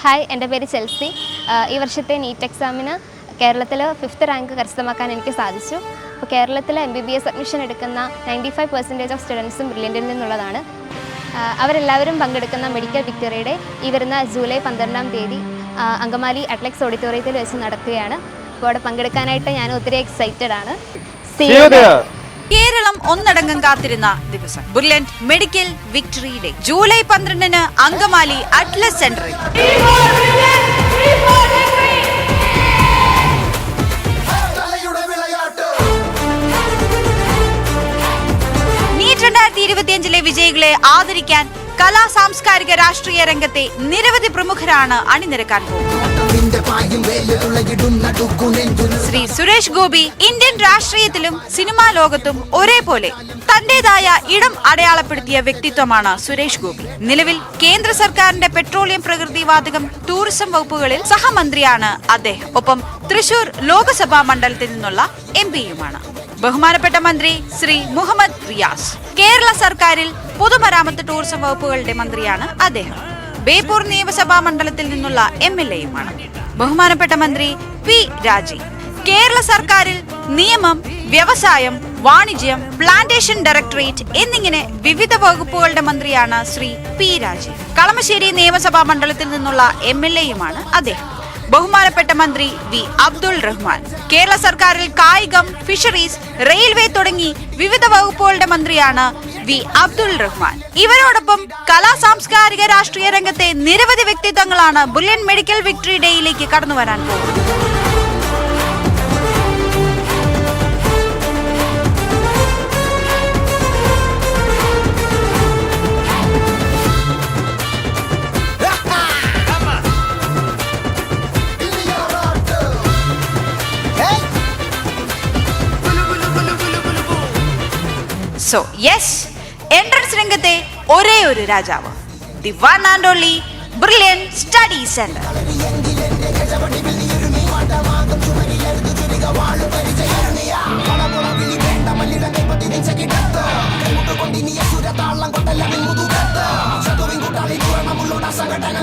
Hi, എൻ്റെ പേര് Chelsea. ഈ വർഷത്തെ നീറ്റ് എക്സാമിന് കേരളത്തിൽ 5th റാങ്ക് കരസ്ഥമാക്കാൻ എനിക്ക് സാധിച്ചു. അപ്പോൾ കേരളത്തിൽ MBBS അഡ്മിഷൻ എടുക്കുന്ന 95% ഓഫ് സ്റ്റുഡൻസും ബ്രില്യൻറ്റിൽ നിന്നുള്ളതാണ്. അവരെല്ലാവരും പങ്കെടുക്കുന്ന മെഡിക്കൽ വിക്ടറിയുടെ ഈ വരുന്ന ജൂലൈ 12-ാം തീയതി അങ്കമാലി അറ്റ്ലക്സ് ഓഡിറ്റോറിയത്തിൽ വെച്ച് നടക്കുകയാണ്. അപ്പോൾ അവിടെ പങ്കെടുക്കാനായിട്ട് ഞാൻ ഒത്തിരി എക്സൈറ്റഡ് ആണ്. കേരളം ഒന്നടങ്കം കാത്തിരുന്ന ദിവസം brilliant medical victory day July 12-ന് അങ്കമാലി അറ്റ്ലസ് സെന്ററിൽ. നീറ്റ് 2025 വിജയികളെ ആദരിക്കാൻ കലാ സാംസ്കാരിക രാഷ്ട്രീയ രംഗത്തെ നിരവധി പ്രമുഖരാണ് അണിനിരക്കാൻ പോകുന്നത്. ശ്രീ സുരേഷ് ഗോപി ഇന്ത്യൻ രാഷ്ട്രീയത്തിലും സിനിമാ ലോകത്തും ഒരേപോലെ തന്റേതായ ഇടം അടയാളപ്പെടുത്തിയ വ്യക്തിത്വമാണ് സുരേഷ് ഗോപി. നിലവിൽ കേന്ദ്ര സർക്കാരിന്റെ പെട്രോളിയം, പ്രകൃതിവാതകം, ടൂറിസം വകുപ്പുകളിൽ സഹമന്ത്രിയാണ് അദ്ദേഹം. ഒപ്പം തൃശൂർ ലോക്സഭാ മണ്ഡലത്തിൽ നിന്നുള്ള MP-യുമാണ്. ബഹുമാനപ്പെട്ട മന്ത്രി ശ്രീ മുഹമ്മദ് റിയാസ് കേരള സർക്കാരിൽ പൊതുമരാമത്ത്, ടൂറിസം വകുപ്പുകളുടെ മന്ത്രിയാണ് അദ്ദേഹം. ബേപ്പൂർ നിയമസഭാ മണ്ഡലത്തിൽ നിന്നുള്ള MLA-യുമാണ്. ബഹുമാനപ്പെട്ട മന്ത്രി P. രാജീവ് കേരള സർക്കാരിൽ നിയമം, വ്യവസായം, വാണിജ്യം, പ്ലാന്റേഷൻ ഡയറക്ടറേറ്റ് എന്നിങ്ങനെ വിവിധ വകുപ്പുകളുടെ മന്ത്രിയാണ് ശ്രീ P. രാജീവ്. കളമശ്ശേരി നിയമസഭാ മണ്ഡലത്തിൽ നിന്നുള്ള MLA-യുമാണ് അദ്ദേഹം. ബഹുമാനപ്പെട്ട മന്ത്രി വി. അബ്ദുൾ റഹ്മാൻ കേരള സർക്കാരിൽ കായികം, ഫിഷറീസ്, റെയിൽവേ തുടങ്ങി വിവിധ വകുപ്പുകളുടെ മന്ത്രിയാണ് വി. അബ്ദുൾ റഹ്മാൻ. ഇവരോടൊപ്പം കലാ സാംസ്കാരിക രാഷ്ട്രീയ രംഗത്തെ നിരവധി വ്യക്തിത്വങ്ങളാണ് ബ്രില്യന്റ് മെഡിക്കൽ വിക്ടറി ഡേയിലേക്ക് കടന്നു വരാൻ പോകുന്നത്. So yes, entrance രംഗത്തെ ഒരേ ഒരു രാജാവ്, the one and only Brilliant Study Center. സംഘടന